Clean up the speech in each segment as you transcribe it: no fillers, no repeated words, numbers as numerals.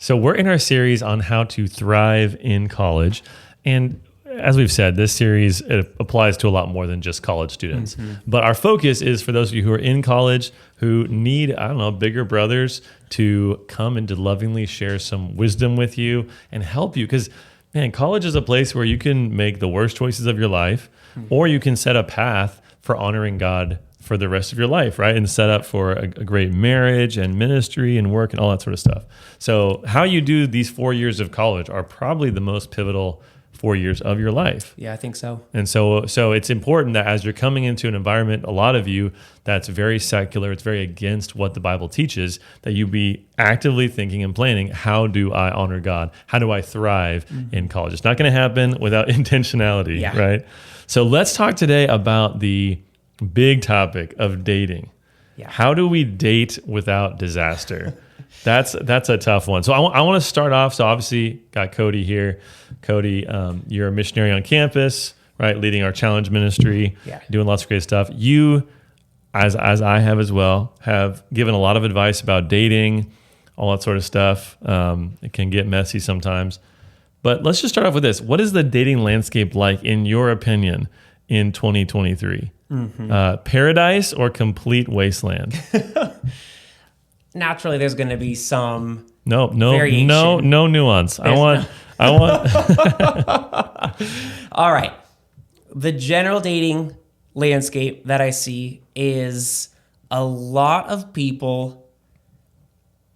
So we're in our series on how to thrive in college. And as we've said, this series it applies to a lot more than just college students. But our focus is for those of you who are in college who need, bigger brothers to come and to lovingly share some wisdom with you and help you. Because, man, college is a place where you can make the worst choices of your life, or you can set a path for honoring God for the rest of your life, right? And set up for a great marriage and ministry and work and all that sort of stuff. So how you do these 4 years of college are probably the most pivotal 4 years of your life. Yeah, I think so. And so it's important that as you're coming into an environment, a lot of you, that's very secular, it's very against what the Bible teaches, that you be actively thinking and planning, how do I honor God? How do I thrive in college? It's not going to happen without intentionality, right? So let's talk today about the big topic of dating. Yeah. How do we date without disaster? That's a tough one. So I want to start off. So obviously got Cody here. Cody, you're a missionary on campus, right? Leading our challenge ministry, doing lots of great stuff. You, as I have as well, have given a lot of advice about dating, all that sort of stuff. It can get messy sometimes. But let's just start off with this. What is the dating landscape like, in your opinion, in 2023? Paradise or complete wasteland? Naturally, there's going to be some no variation. no nuance. I want. All right. The general dating landscape that I see is a lot of people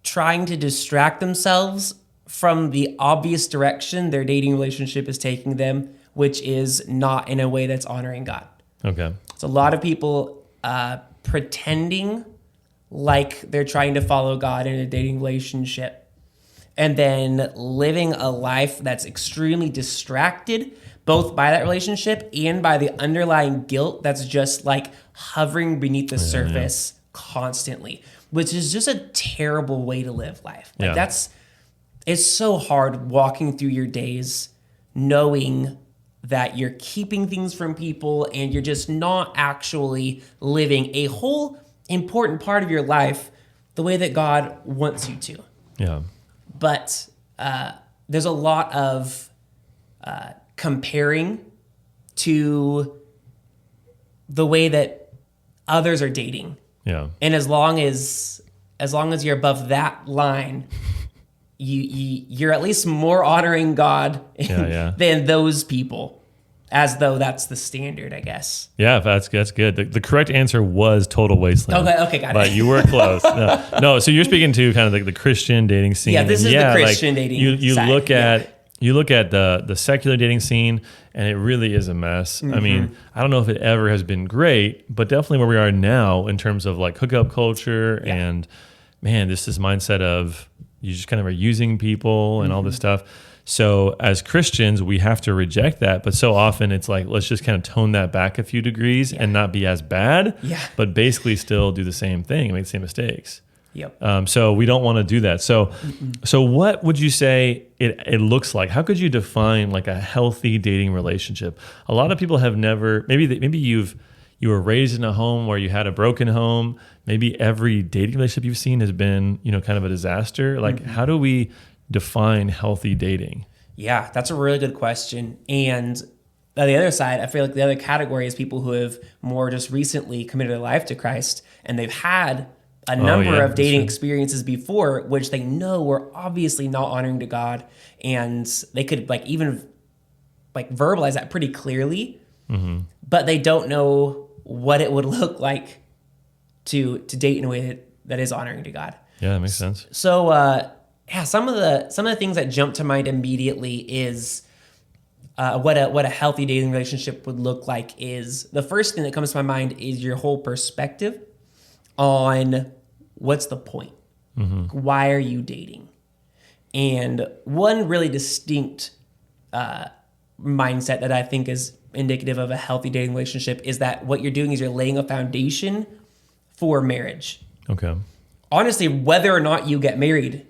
trying to distract themselves from the obvious direction their dating relationship is taking them, which is not in a way that's honoring God. Okay. It's a lot of people pretending like they're trying to follow God in a dating relationship, and then living a life that's extremely distracted, both by that relationship and by the underlying guilt that's just like hovering beneath the surface constantly, which is just a terrible way to live life. Like it's so hard walking through your days knowing that you're keeping things from people and you're just not actually living a whole important part of your life the way that God wants you to. Yeah. But there's a lot of comparing to the way that others are dating. Yeah. And as long as you're above that line, you're at least more honoring God than those people, as though that's the standard, I guess. Yeah, that's good. The correct answer was total wasteland. Okay, got it. But you were close. No, so you're speaking to kind of the Christian dating scene. Yeah, this is the Christian dating You side. You look at the secular dating scene, and it really is a mess. I mean, I don't know if it ever has been great, but definitely where we are now in terms of like hookup culture and, man, this mindset of you just kind of are using people and all this stuff. So as Christians, we have to reject that. But so often it's like, let's just kind of tone that back a few degrees and not be as bad, but basically still do the same thing and make the same mistakes. Yep. So we don't want to do that. So what would you say it looks like? How could you define like a healthy dating relationship? A lot of people have never, maybe you were raised in a home where you had a broken home. Maybe every dating relationship you've seen has been, kind of a disaster. Like, how do we define healthy dating? Yeah, that's a really good question. And on the other side, I feel like the other category is people who have more just recently committed their life to Christ, and they've had a number of dating experiences before, which they know were obviously not honoring to God, and they could even verbalize that pretty clearly, but they don't know what it would look like to date in a way that is honoring to God. Yeah, that makes sense. So, some of the things that jump to mind immediately is what a healthy dating relationship would look like. Is the first thing that comes to my mind is your whole perspective on what's the point. Why are you dating? And one really distinct mindset that I think is indicative of a healthy dating relationship is that what you're doing is you're laying a foundation for marriage. Okay. Honestly, whether or not you get married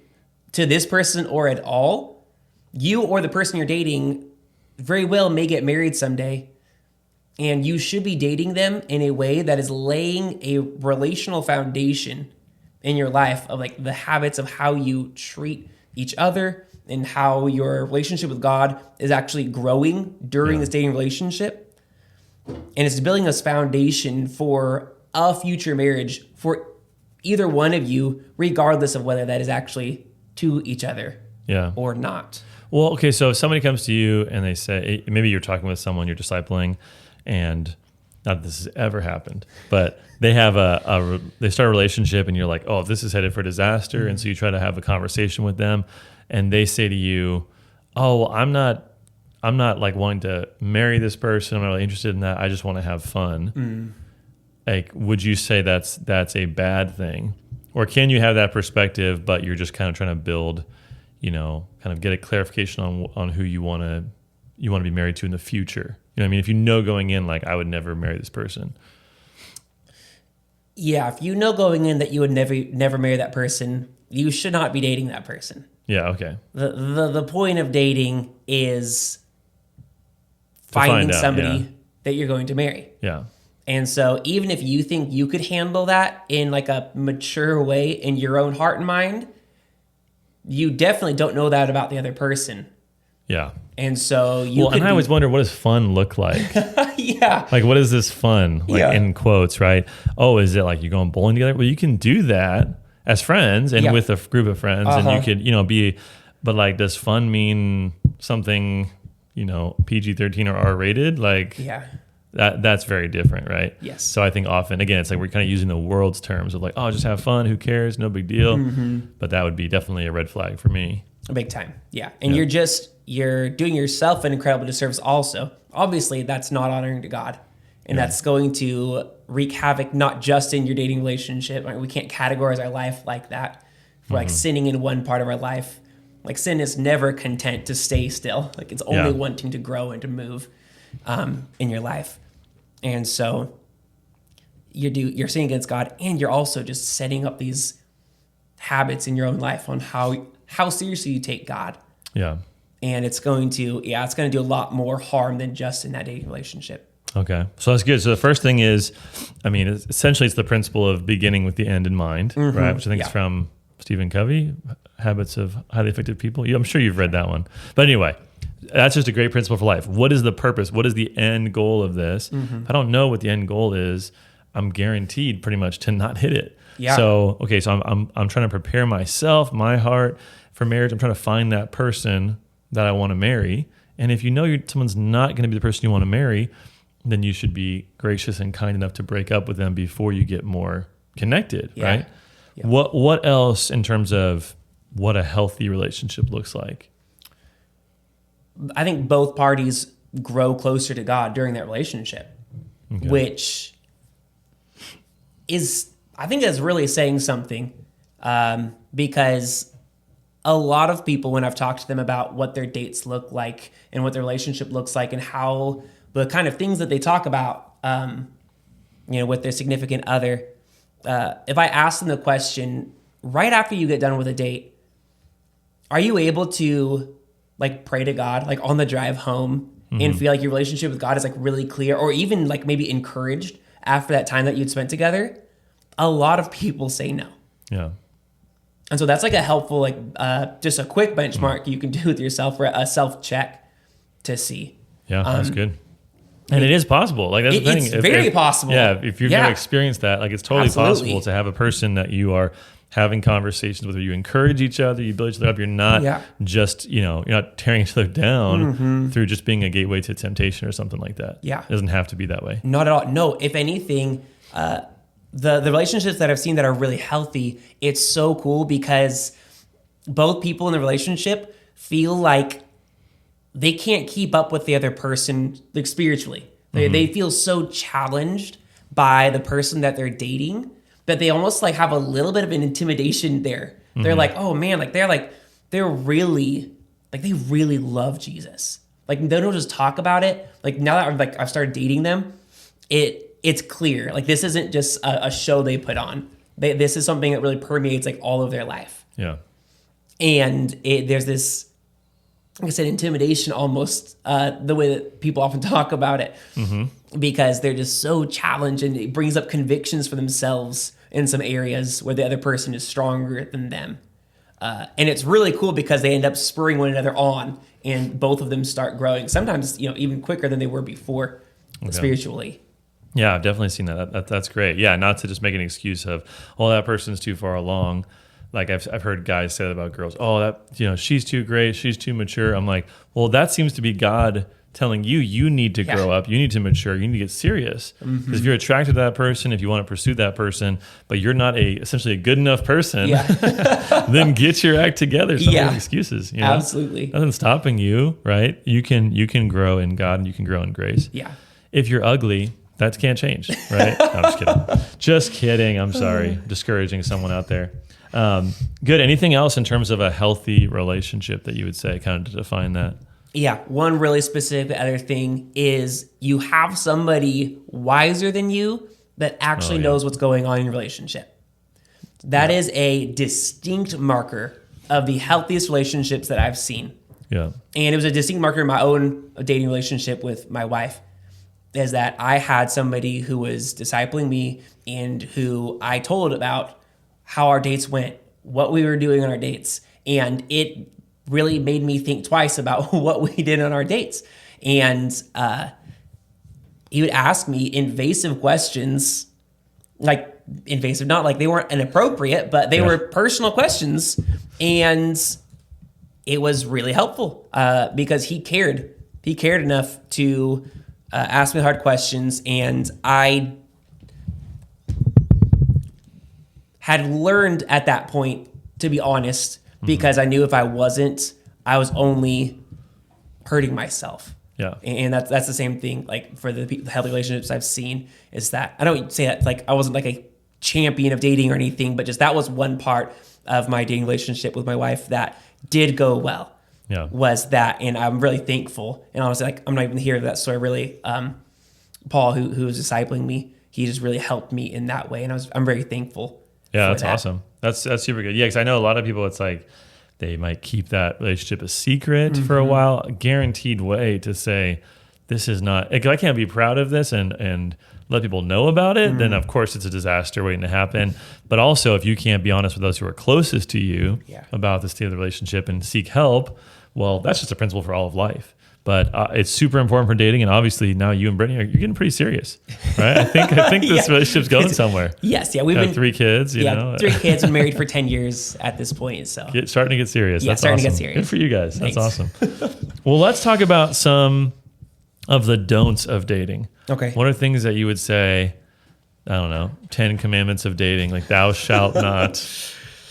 to this person or at all, you or the person you're dating very well may get married someday, and you should be dating them in a way that is laying a relational foundation in your life of like the habits of how you treat each other and how your relationship with God is actually growing during this dating relationship. And it's building this foundation for a future marriage for either one of you, regardless of whether that is actually to each other or not. Well, okay, so if somebody comes to you and they say, maybe you're talking with someone you're discipling, and not that this has ever happened, but they have they start a relationship and you're like, oh, this is headed for disaster. And so you try to have a conversation with them and they say to you, oh, well, I'm not like wanting to marry this person. I'm not really interested in that. I just want to have fun. Like, would you say that's a bad thing? Or can you have that perspective, but you're just kind of trying to build, kind of get a clarification on who you want to be married to in the future? You know what I mean? If you know going in, like, I would never marry this person. Yeah, if you know going in that you would never marry that person, you should not be dating that person. Yeah, okay. The point of dating is finding somebody that you're going to marry. Yeah. And so even if you think you could handle that in like a mature way in your own heart and mind, you definitely don't know that about the other person. Yeah. And so and I always wonder, what does fun look like? Yeah. Like, what is this fun? Like, in quotes, right? Oh, is it like you're going bowling together? Well, you can do that as friends and with a group of friends, and you could, but like, does fun mean something, PG-13 or R-rated? Like, that's very different, right? Yes. So I think often, again, it's like we're kind of using the world's terms of like, oh, just have fun. Who cares? No big deal. But that would be definitely a red flag for me. Big time. Yeah. And you're doing yourself an incredible disservice also. Obviously, that's not honoring to God. And that's going to wreak havoc, not just in your dating relationship. I mean, we can't categorize our life like that. For like sinning in one part of our life. Like, sin is never content to stay still. Like, it's only wanting to grow and to move in your life. And so you're sinning against God, and you're also just setting up these habits in your own life on how seriously you take God. Yeah. And it's going to do a lot more harm than just in that dating relationship. Okay. So that's good. So the first thing is, essentially it's the principle of beginning with the end in mind, right? Which I think is from Stephen Covey, Habits of Highly Effective People. I'm sure you've read that one. But anyway, that's just a great principle for life. What is the purpose? What is the end goal of this? If I don't know what the end goal is, I'm guaranteed pretty much to not hit it. Yeah. So, okay, so I'm trying to prepare myself, my heart for marriage. I'm trying to find that person that I want to marry. And if you know someone's not going to be the person you want to marry, then you should be gracious and kind enough to break up with them before you get more connected, right? Yeah. What else in terms of what a healthy relationship looks like? I think both parties grow closer to God during that relationship, which is, I think that's really saying something, because a lot of people, when I've talked to them about what their dates look like and what their relationship looks like and how the kind of things that they talk about, with their significant other, if I ask them the question, right after you get done with a date, are you able to like pray to God, like on the drive home and feel like your relationship with God is like really clear, or even like maybe encouraged after that time that you'd spent together? A lot of people say no. Yeah. And so that's like a helpful, just a quick benchmark you can do with yourself for a self-check to see. Yeah, that's good. And it is possible. Like, that's the thing. It's very possible. Yeah, if you've never experienced that, like, it's totally possible to have a person that you are having conversations with, where you encourage each other, you build each other up. You're not just, you're not tearing each other down through just being a gateway to temptation or something like that. Yeah. It doesn't have to be that way. Not at all. No, if anything, the relationships that I've seen that are really healthy, it's so cool because both people in the relationship feel like they can't keep up with the other person, like, spiritually. They feel so challenged by the person that they're dating that they almost like have a little bit of an intimidation there. They're like, oh man, they really love Jesus. Like, they don't just talk about it. Like, now that I've started dating them, it's clear. Like, this isn't just a show they put on. This is something that really permeates like all of their life. Yeah. And there's this, like I said, intimidation almost, the way that people often talk about it, because they're just so challenged, and it brings up convictions for themselves in some areas where the other person is stronger than them. And it's really cool because they end up spurring one another on, and both of them start growing. Sometimes, even quicker than they were before, spiritually. Yeah, I've definitely seen that. That's great. Yeah, not to just make an excuse of, oh, that person's too far along. Like I've heard guys say that about girls. Oh, that she's too great, she's too mature. I'm like, well, that seems to be God telling you need to grow up, you need to mature, you need to get serious. Because if you're attracted to that person, if you want to pursue that person, but you're not essentially a good enough person, then get your act together. Stop making excuses. Absolutely. Nothing's stopping you, right? You can grow in God and you can grow in grace. Yeah. If you're ugly, that can't change, right? No, I'm just kidding. Just kidding. I'm sorry. Discouraging someone out there. Good. Anything else in terms of a healthy relationship that you would say kind of to define that? Yeah, one really specific other thing is you have somebody wiser than you that actually knows what's going on in your relationship. That is a distinct marker of the healthiest relationships that I've seen. Yeah. And it was a distinct marker in my own dating relationship with my wife, is that I had somebody who was discipling me and who I told about how our dates went, what we were doing on our dates, and it really made me think twice about what we did on our dates. And he would ask me invasive questions, like invasive, not like they weren't inappropriate, but they were personal questions. And it was really helpful because he cared. He cared enough to ask me hard questions. And I had learned at that point to be honest, because I knew if I wasn't, I was only hurting myself. Yeah. And that's the same thing, like for the healthy relationships I've seen, is that I don't say that like I wasn't like a champion of dating or anything, but just that was one part of my dating relationship with my wife that did go well. Yeah. Was that, and I'm really thankful. And honestly, like I'm not even here that story really. Paul, who was discipling me, he just really helped me in that way, and I'm very thankful. Yeah, that's awesome. That's super good. Yeah, because I know a lot of people, it's like they might keep that relationship a secret for a while. A guaranteed way to say, this is not, like, I can't be proud of this and let people know about it, then of course it's a disaster waiting to happen. But also, if you can't be honest with those who are closest to you about the state of the relationship and seek help, well, that's just a principle for all of life. But it's super important for dating, and obviously now you and Brittany you're getting pretty serious, right? I think this relationship's going somewhere. Yes, we've got been 3 kids, you know, 3 kids, and married for 10 years at this point. So starting to get serious. Yeah, that's starting awesome. to get serious. Good for you guys. Thanks. That's awesome. Well, let's talk about some of the don'ts of dating. Okay. What are things that you would say? I don't know, 10 commandments of dating, like thou shalt not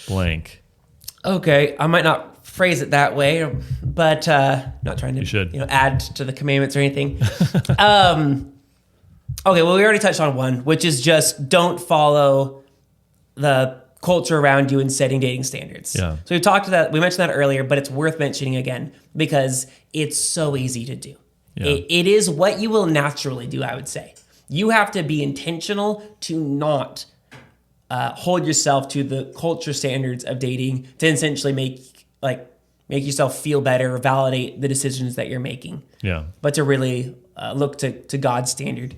blank. Okay, I might not phrase it that way, but not trying to You should. add to the commandments or anything. Okay, well, we already touched on one, which is just don't follow the culture around you in setting dating standards. Yeah. So we mentioned that earlier, but it's worth mentioning again because it's so easy to do. Yeah. It is what you will naturally do, I would say. You have to be intentional to not hold yourself to the culture standards of dating to essentially make yourself feel better, validate the decisions that you're making. Yeah. But to really look to God's standard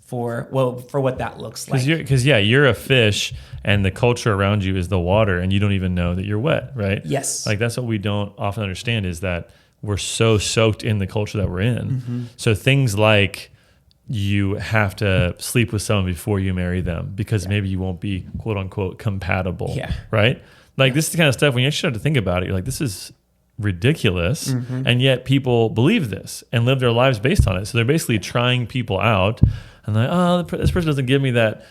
for what that looks like. Because you're a fish, and the culture around you is the water, and you don't even know that you're wet, right? Yes. Like that's what we don't often understand, is that we're so soaked in the culture that we're in. So things like you have to sleep with someone before you marry them because maybe you won't be quote unquote compatible. Yeah. Right? Like this is the kind of stuff when you actually start to think about it, you're like, this is ridiculous. And yet people believe this and live their lives based on it. So they're basically trying people out and like, oh, this person doesn't give me that,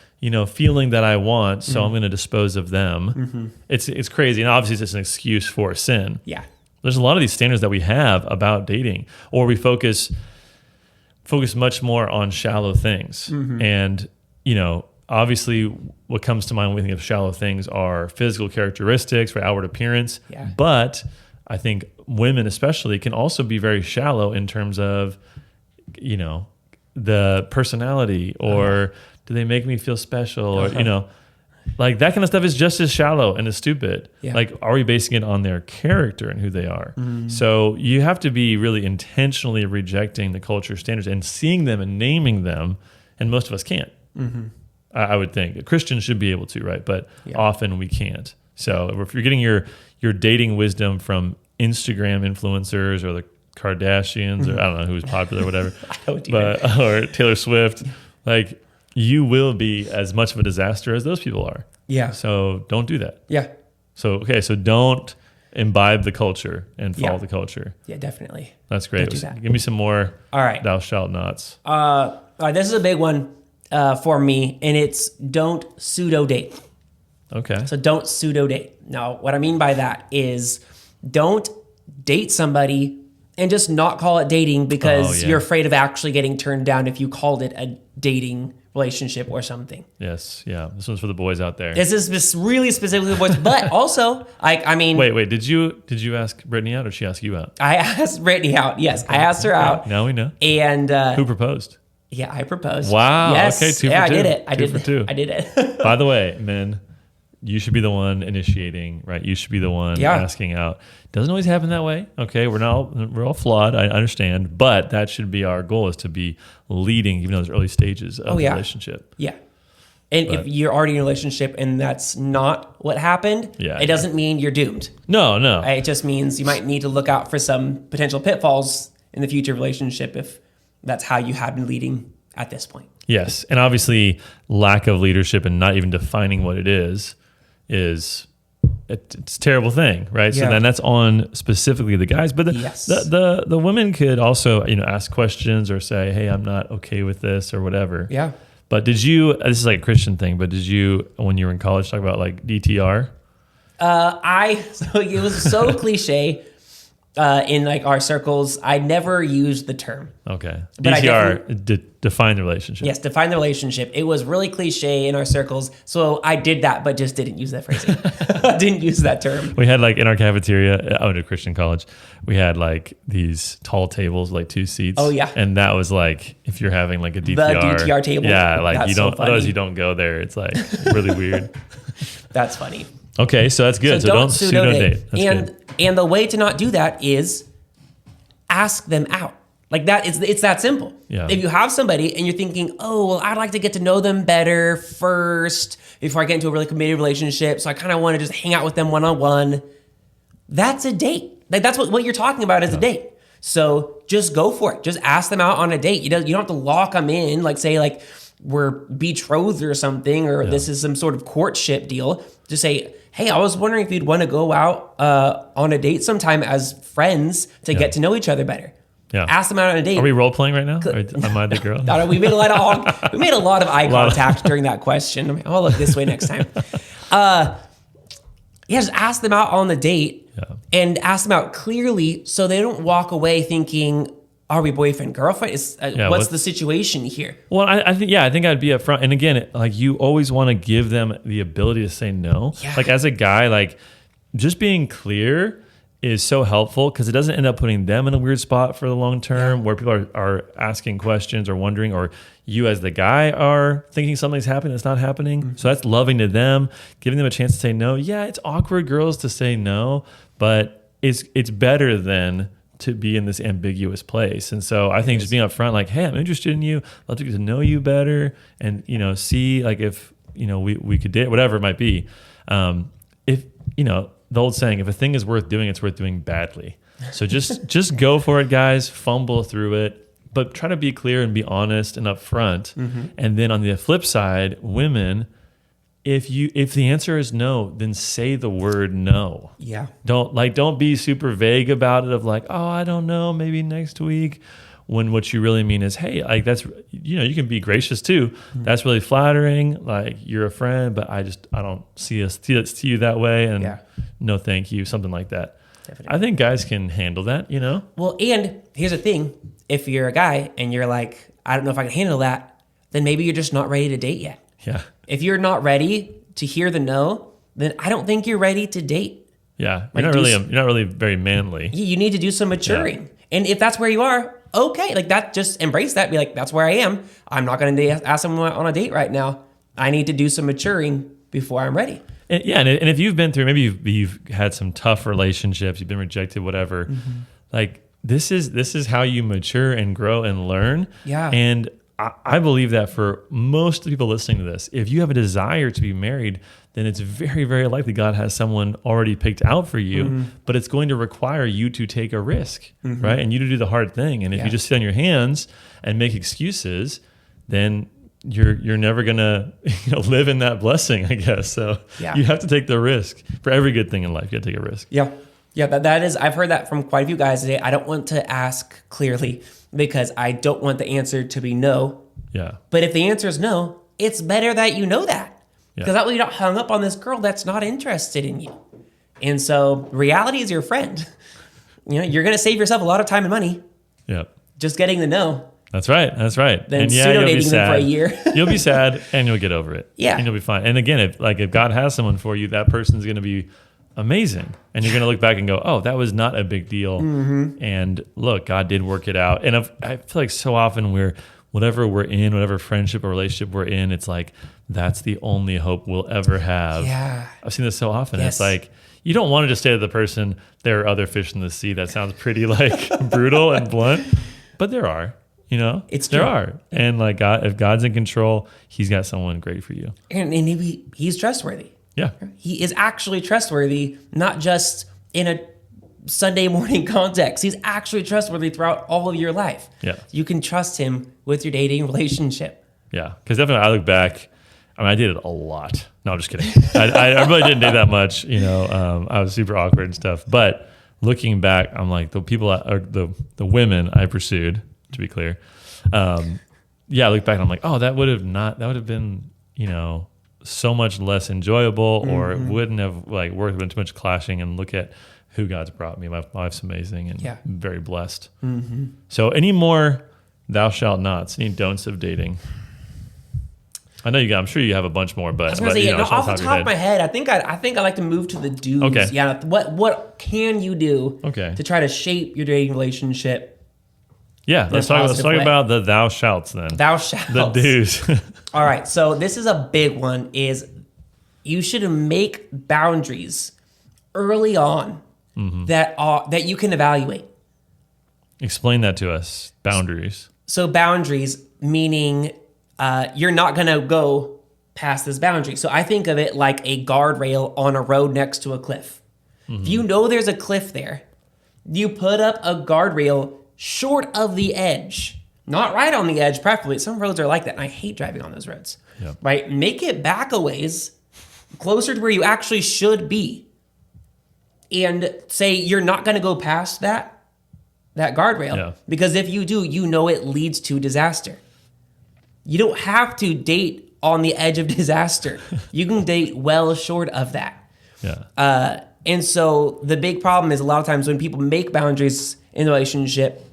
feeling that I want. So I'm going to dispose of them. It's crazy. And obviously it's just an excuse for sin. Yeah. There's a lot of these standards that we have about dating, or we focus much more on shallow things. And, obviously what comes to mind when we think of shallow things are physical characteristics or outward appearance. Yeah. But I think women especially can also be very shallow in terms of, the personality, or do they make me feel special, or, like that kind of stuff is just as shallow and as stupid. Yeah. Like, are we basing it on their character and who they are? So you have to be really intentionally rejecting the culture standards and seeing them and naming them. And most of us can't. I would think Christians should be able to, right? But often we can't. So if you're getting your dating wisdom from Instagram influencers or the Kardashians or I don't know who's popular or whatever, or Taylor Swift, like you will be as much of a disaster as those people are. Yeah. So don't do that. Yeah. So don't imbibe the culture and follow the culture. Yeah, definitely. That's great. Don't do that. Give me some more. All right. Thou shalt nots. All right, this is a big one for me, and it's don't pseudo date. Okay. So don't pseudo date. Now, what I mean by that is don't date somebody and just not call it dating because you're afraid of actually getting turned down if you called it a dating relationship or something. Yes. Yeah. This one's for the boys out there. This is really specifically the boys, but also, I mean... Wait. Did you ask Brittany out or did she ask you out? I asked Brittany out, yes. I asked her out. Now we know. And... who proposed? Yeah, I proposed. Wow. Yes. Okay, 2 for 2. I did it. I did it. By the way, men, you should be the one initiating, right? You should be the one asking out. Doesn't always happen that way. Okay, we're all flawed. I understand, but that should be our goal: is to be leading, even those early stages of the relationship. Yeah, and if you're already in a relationship and that's not what happened, it doesn't mean you're doomed. No. It just means you might need to look out for some potential pitfalls in the future relationship if that's how you have been leading at this point. Yes, and obviously, lack of leadership and not even defining what it is it's a terrible thing, right? So then that's on specifically the guys, but the women could also ask questions or say, hey, I'm not okay with this or whatever. Yeah. But did you? This is like a Christian thing, but did you, when you were in college, talk about like DTR? So it was so cliche. In like our circles, I never used the term. Okay. But DTR, define the relationship. Yes, define the relationship. It was really cliche in our circles, so I did that, but just didn't use that phrasing. I didn't use that term. We had like in our cafeteria, I went to Christian college, we had like these tall tables, like 2 seats. Oh yeah. And that was like, if you're having like a DTR. The DTR table. Yeah, like that's otherwise you don't go there. It's like really weird. That's funny. Okay, so that's good. So don't pseudo date. And the way to not do that is ask them out. Like that, it's that simple. Yeah. If you have somebody and you're thinking, oh, well, I'd like to get to know them better first before I get into a really committed relationship, so I kind of want to just hang out with them one-on-one, that's a date. Like that's what you're talking about is a date. So just go for it. Just ask them out on a date. You don't have to lock them in, like say like we're betrothed or something, or this is some sort of courtship deal. Just say, hey, I was wondering if you'd want to go out on a date sometime as friends to get to know each other better. Yeah. Ask them out on a date. Are we role playing right now? Am I the girl? No, we made a lot of eye contact during that question. I'm gonna look this way next time. Just ask them out on the date and ask them out clearly so they don't walk away thinking, are we boyfriend, girlfriend? What's the situation here? Well, I think I'd be upfront. And again, like you always want to give them the ability to say no. Yeah. Like as a guy, like just being clear is so helpful because it doesn't end up putting them in a weird spot for the long term where people are asking questions or wondering, or you as the guy are thinking something's happening that's not happening. Mm-hmm. So that's loving to them, giving them a chance to say no. Yeah, it's awkward, girls, to say no, but it's better than to be in this ambiguous place. And so I think just being upfront, like, hey, I'm interested in you. I'd love to get to know you better and, see like if, we could date, whatever it might be. If, the old saying, if a thing is worth doing, it's worth doing badly. So just go for it, guys, fumble through it, but try to be clear and be honest and upfront. Mm-hmm. And then on the flip side, women, if the answer is no, then say the word no. Yeah. Don't be super vague about it of like, oh, I don't know, maybe next week. When what you really mean is, hey, like that's, you can be gracious too. Mm-hmm. That's really flattering. Like you're a friend, but I don't see you that way. And no, thank you. Something like that. Definitely. I think guys can handle that, Well, and here's the thing. If you're a guy and you're like, I don't know if I can handle that, then maybe you're just not ready to date yet. Yeah. If you're not ready to hear the no, then I don't think you're ready to date. Yeah. You're not really very manly. You need to do some maturing. Yeah. And if that's where you are, okay, like that, just embrace that. Be like, that's where I am. I'm not going to ask someone on a date right now. I need to do some maturing before I'm ready. And if you've been through, maybe you've had some tough relationships, you've been rejected, whatever. Mm-hmm. Like this is how you mature and grow and learn. Yeah. And I believe that for most of the people listening to this, if you have a desire to be married, then it's very, very likely God has someone already picked out for you, but it's going to require you to take a risk, right? And you to do the hard thing. And if you just sit on your hands and make excuses, then you're never going to live in that blessing, I guess. So you have to take the risk. For every good thing in life, you got to take a risk. Yeah. Yeah, that is, I've heard that from quite a few guys today. I don't want to ask clearly because I don't want the answer to be no. Yeah. But if the answer is no, it's better that you know that. Because that way you're not hung up on this girl that's not interested in you. And so reality is your friend. You're going to save yourself a lot of time and money. Yeah. Just getting the no. That's right. Then and pseudo dating them for a year. You'll be sad and you'll get over it. Yeah. And you'll be fine. And again, if God has someone for you, that person's going to be amazing. And you're going to look back and go, oh, that was not a big deal. And look, God did work it out. And I feel like so often whatever we're in, whatever friendship or relationship we're in, it's like, that's the only hope we'll ever have. Yeah. I've seen this so often. Yes. It's like, you don't want to just say to the person, there are other fish in the sea. That sounds pretty like brutal and blunt, but there are, It's there true. are. And like God, if God's in control, he's got someone great for you. And he's trustworthy. Yeah. He is actually trustworthy, not just in a Sunday morning context. He's actually trustworthy throughout all of your life. Yeah. You can trust him with your dating relationship. Yeah. Because definitely I look back, I dated a lot. No, I'm just kidding. I really didn't date that much. I was super awkward and stuff. But looking back, I'm like the people, or the women I pursued, to be clear. I look back and I'm like, oh, that would have been, so much less enjoyable, or it wouldn't have worked with too much clashing. And look at who God's brought me. My wife's amazing and very blessed. So any more thou shalt nots, any don'ts of dating? I know I'm sure you have a bunch more, but I was going to say, off the top of my head, I think I'd like to move to the do's. Okay. Yeah. What can you do to try to shape your dating relationship? Yeah. Let's talk about the thou shalts then. Thou shalts. The do's. All right. So this is a big one, is you should make boundaries early on that you can evaluate. Explain that to us. Boundaries. So boundaries meaning you're not going to go past this boundary. So I think of it like a guardrail on a road next to a cliff. If you know there's a cliff there, you put up a guardrail short of the edge, not right on the edge, preferably. Some roads are like that, and I hate driving on those roads. Yep. Right? Make it back a ways, closer to where you actually should be. And say you're not going to go past that guardrail. Because if you do, it leads to disaster. You don't have to date on the edge of disaster. You can date well short of that. Yeah. And so the big problem is a lot of times when people make boundaries in a relationship,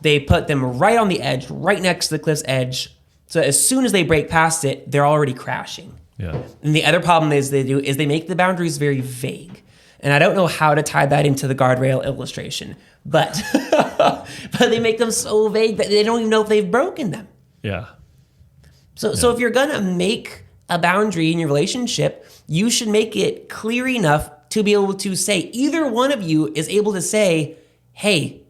they put them right on the edge, right next to the cliff's edge. So as soon as they break past it, they're already crashing. Yeah. And the other problem is they make the boundaries very vague. And I don't know how to tie that into the guardrail illustration, but they make them so vague that they don't even know if they've broken them. Yeah. So if you're going to make a boundary in your relationship, you should make it clear enough to be able to say, either one of you is able to say, hey,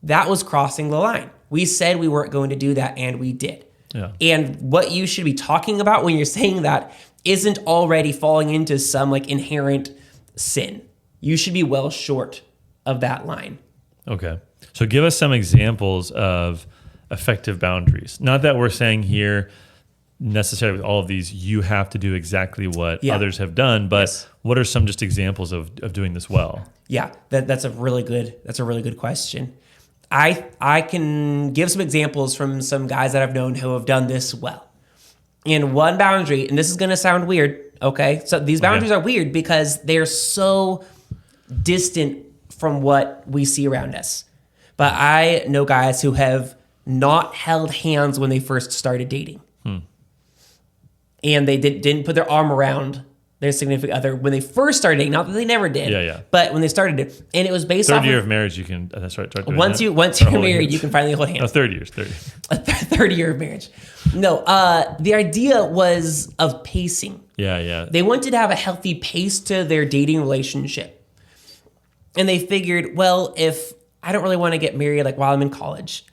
that was crossing the line. We said we weren't going to do that, and we did. Yeah. And what you should be talking about when you're saying that isn't already falling into some inherent sin. You should be well short of that line. Okay. So give us some examples of effective boundaries. Not that we're saying here necessarily with all of these, you have to do exactly what others have done, but what are some just examples of doing this well? Yeah, that's a really good question. I can give some examples from some guys that I've known who have done this well. And one boundary, and this is going to sound weird, okay? So these boundaries are weird because they're so distant from what we see around us. But I know guys who have not held hands when they first started dating. And they didn't put their arm around their significant other when they first started dating. Not that they never did. Yeah. But when they started it, and it was based off third year of marriage, you can start doing once that? you're married, you can finally hold hands. No, 30 years. A third year of marriage. No, the idea was of pacing. Yeah. They wanted to have a healthy pace to their dating relationship. And they figured, well, if I don't really want to get married while I'm in college,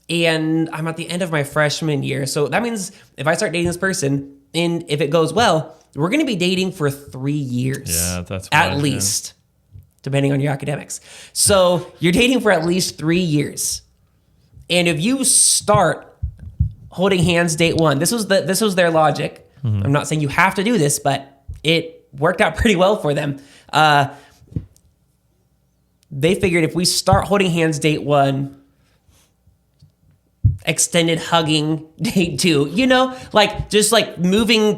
and I'm at the end of my freshman year. So that means if I start dating this person, and if it goes well, we're going to be dating for 3 years. Yeah, that's at least, depending on your academics. So you're dating for at least 3 years. And if you start holding hands date one, this was their logic. I'm not saying you have to do this, but it worked out pretty well for them. They figured if we start holding hands date one, extended hugging date two, just like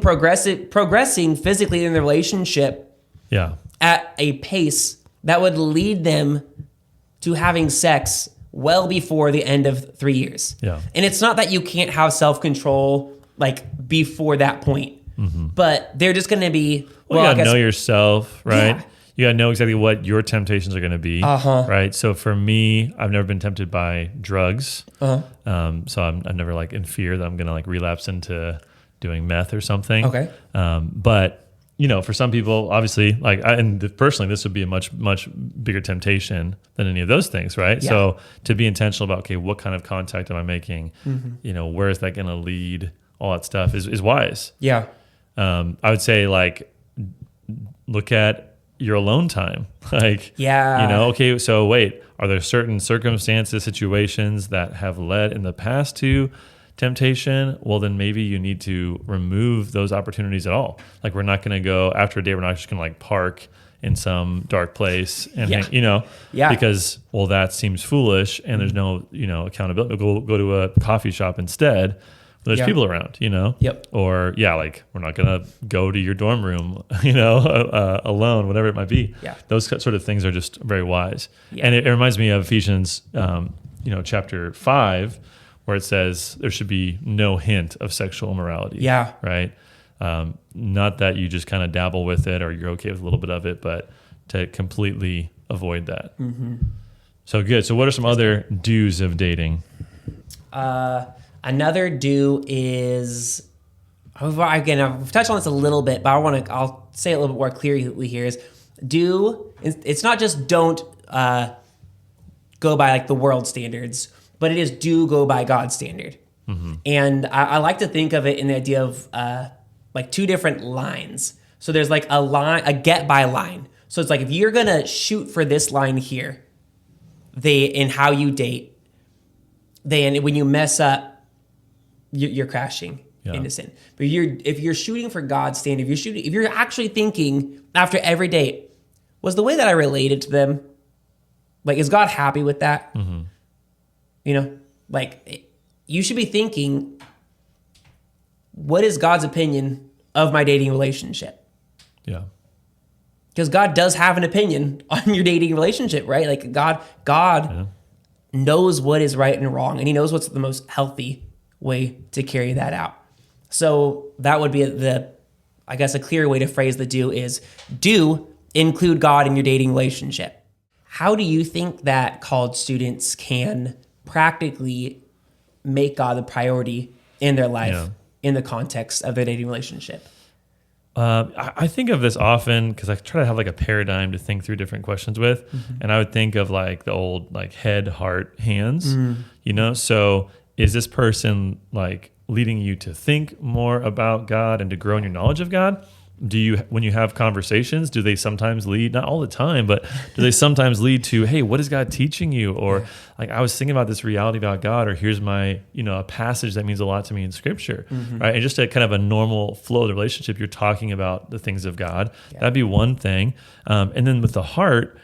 progressing physically in the relationship at a pace that would lead them to having sex well before the end of 3 years. Yeah. And it's not that you can't have self-control like before that point, but they're just going to be, you gotta know yourself, right? Yeah. You gotta know exactly what your temptations are gonna be, right? So for me, I've never been tempted by drugs. So I'm never like in fear that I'm gonna like relapse into doing meth or something. Okay. But for some people, obviously, like personally, this would be a much bigger temptation than any of those things, right? Yeah. So to be intentional about, okay, what kind of contact am I making? Where is that gonna lead? All that stuff is wise. Yeah. I would say like look at your alone time. Okay, so wait, are there certain circumstances, situations that have led in the past to temptation? Well, then maybe you need to remove those opportunities at all. Like we're not going to go after a date. We're not just going to like park in some dark place and hang, because that seems foolish and there's no, accountability. Go to a coffee shop instead. There's people around, Yep. Or like we're not gonna go to your dorm room, alone, whatever it might be. Yeah. Those sort of things are just very wise. Yeah. And it reminds me of Ephesians, chapter 5, where it says there should be no hint of sexual immorality. Yeah. Right. Not that you just kind of dabble with it or you're okay with a little bit of it, but to completely avoid that. So good. So what are some other do's of dating? Another do is, again, I've touched on this a little bit, but I'll say it a little bit more clearly here is do, it's not just don't go by like the world standards, but it is do go by God's standard. And I like to think of it in the idea of like two different lines. So there's like a get by line. So it's like, if you're going to shoot for this line here, in how you date, then when you mess up, you're crashing into sin. But if you're shooting for God's standard, if you're actually thinking after every date, was the way that I related to them, like, is God happy with that? Like you should be thinking, what is God's opinion of my dating relationship? Yeah. Because God does have an opinion on your dating relationship, right? Like God knows what is right and wrong, and he knows what's the most healthy way to carry that out. So that would be a clear way to phrase the do is do include God in your dating relationship. How do you think that college students can practically make God the priority in their life in the context of their dating relationship? I think of this often because I try to have like a paradigm to think through different questions with. And I would think of like the old like head, heart, hands, so is this person like leading you to think more about God and to grow in your knowledge of God? When you have conversations, do they sometimes lead, not all the time, but do they sometimes lead to, hey, what is God teaching you? Or like, I was thinking about this reality about God, or here's my, a passage that means a lot to me in scripture, right? And just a kind of a normal flow of the relationship, you're talking about the things of God. That'd be one thing. And then with the heart,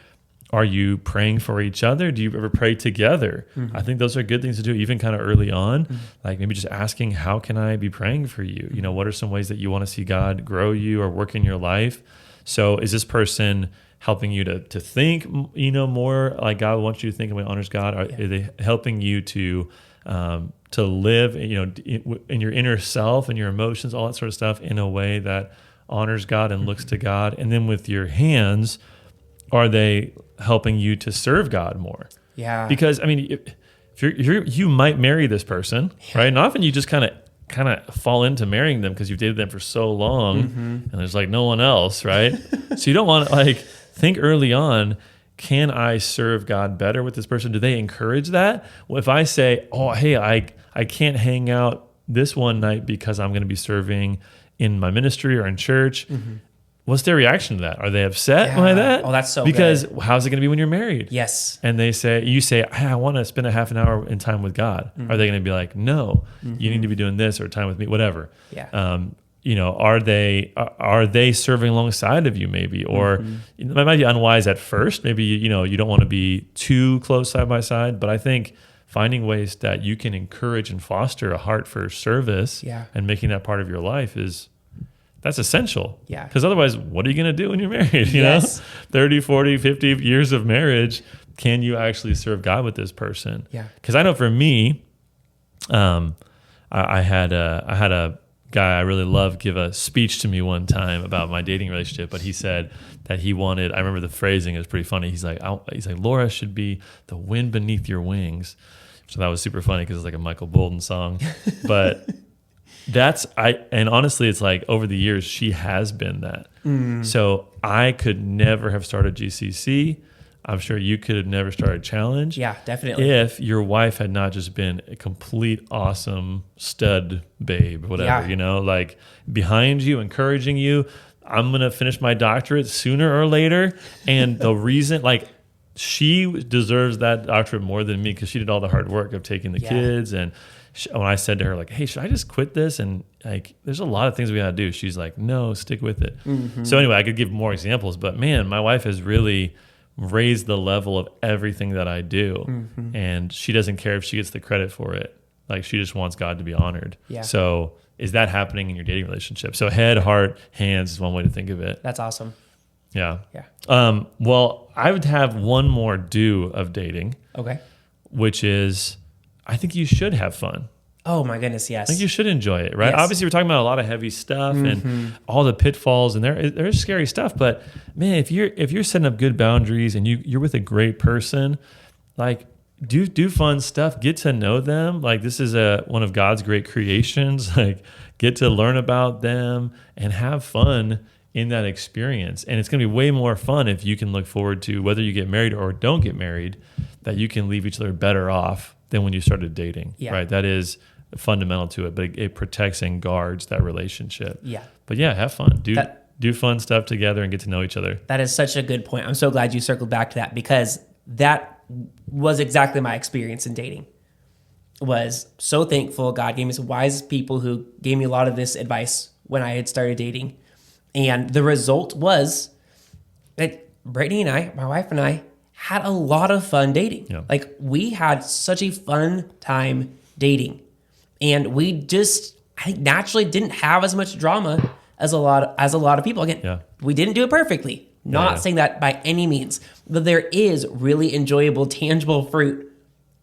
are you praying for each other? Do you ever pray together? I think those are good things to do, even kind of early on. Like maybe just asking, how can I be praying for you? What are some ways that you want to see God grow you or work in your life? So is this person helping you to think, more like God wants you to think and what honors God? Are they helping you to live, in your inner self and your emotions, all that sort of stuff in a way that honors God and looks to God? And then with your hands, are they helping you to serve God more? Yeah. Because if you might marry this person, right? And often you just kind of fall into marrying them because you've dated them for so long, and there's like no one else, right? So you don't want to like think early on, can I serve God better with this person? Do they encourage that? Well, if I say, oh, hey, I can't hang out this one night because I'm going to be serving in my ministry or in church, what's their reaction to that? Are they upset by that? Oh, that's so because good. how's it going to be when you're married? Yes. And you say, hey, I want to spend a half an hour in time with God. Are they going to be like, no, you need to be doing this or time with me, whatever. Yeah. Are they serving alongside of you maybe? Or it might be unwise at first. Maybe, you don't want to be too close side by side, but I think finding ways that you can encourage and foster a heart for service and making that part of your life that's essential. Yeah. Because otherwise, what are you going to do when you're married? You know, 30, 40, 50 years of marriage, can you actually serve God with this person? Yeah. Because I know for me, I had a guy I really love give a speech to me one time about my dating relationship, but he said that he wanted, I remember the phrasing, it was pretty funny. He's like, Laura should be the wind beneath your wings. So that was super funny because it's like a Michael Bolton song. But and honestly, it's like over the years, she has been that. So I could never have started GCC. I'm sure you could have never started Challenge. Yeah, definitely. If your wife had not just been a complete awesome stud babe, whatever, like behind you, encouraging you. I'm going to finish my doctorate sooner or later. And the reason, like, she deserves that doctorate more than me because she did all the hard work of taking the kids. And when I said to her, like, hey, should I just quit this? And like, there's a lot of things we got to do. She's like, no, stick with it. So anyway, I could give more examples, but man, my wife has really raised the level of everything that I do. And she doesn't care if she gets the credit for it. Like, she just wants God to be honored. Yeah. So is that happening in your dating relationship? So head, heart, hands is one way to think of it. That's awesome. Yeah. Yeah. Well, I would have one more do of dating. Okay. Which is, I think you should have fun. Oh my goodness, yes. I think you should enjoy it, right? Yes. Obviously, we're talking about a lot of heavy stuff and all the pitfalls, and there is scary stuff. But man, if you're setting up good boundaries and you're with a great person, like do fun stuff, get to know them. Like, this is one of God's great creations. Like, get to learn about them and have fun in that experience. And it's going to be way more fun if you can look forward to, whether you get married or don't get married, that you can leave each other better off than when you started dating, right? That is fundamental to it, but it protects and guards that relationship. Yeah. But yeah, have fun. Do fun stuff together and get to know each other. That is such a good point. I'm so glad you circled back to that, because that was exactly my experience in dating. Was so thankful God gave me some wise people who gave me a lot of this advice when I had started dating. And the result was that Brittany and I, my wife and I, had a lot of fun dating. Yeah. Like, we had such a fun time dating. And we just, I think, naturally didn't have as much drama as a lot of people. Again, we didn't do it perfectly. Not saying that by any means. But there is really enjoyable, tangible fruit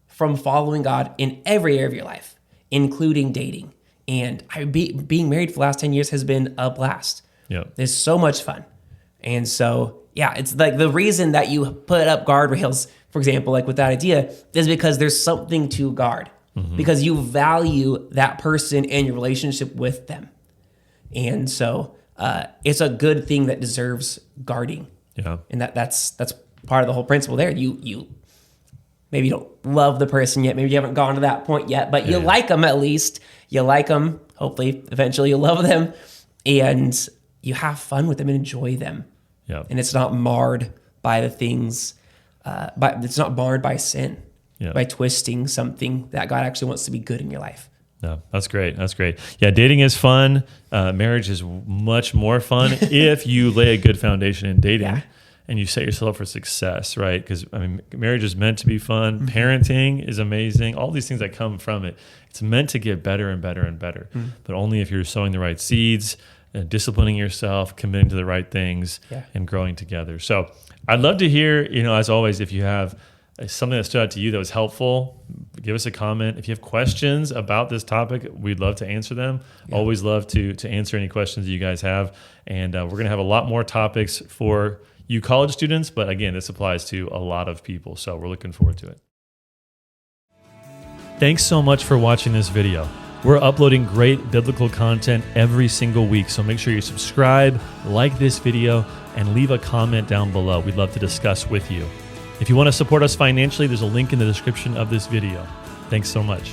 from following God in every area of your life, including dating. And being married for the last 10 years has been a blast. Yeah. It's so much fun. And so, yeah, it's like the reason that you put up guardrails, for example, like with that idea, is because there's something to guard. Because you value that person and your relationship with them. And so it's a good thing that deserves guarding. Yeah. And that's part of the whole principle there. You maybe you don't love the person yet. Maybe you haven't gone to that point yet, but you like them at least. You like them. Hopefully, eventually you'll love them. And you have fun with them and enjoy them. Yeah. And it's not marred by the things, it's not marred by sin. Yeah. By twisting something that God actually wants to be good in your life. No, that's great. That's great. Yeah, dating is fun. Marriage is much more fun if you lay a good foundation in dating and you set yourself up for success, right? Because, I mean, marriage is meant to be fun. Parenting is amazing. All these things that come from it. It's meant to get better and better and better, but only if you're sowing the right seeds, disciplining yourself, committing to the right things, and growing together. So I'd love to hear, as always, if you have something that stood out to you that was helpful, give us a comment. If you have questions about this topic, we'd love to answer them. Always love to answer any questions that you guys have. And we're going to have a lot more topics for you college students. But again, this applies to a lot of people. So we're looking forward to it. Thanks so much for watching this video. We're uploading great biblical content every single week. So make sure you subscribe, like this video, and leave a comment down below. We'd love to discuss with you. If you want to support us financially, there's a link in the description of this video. Thanks so much.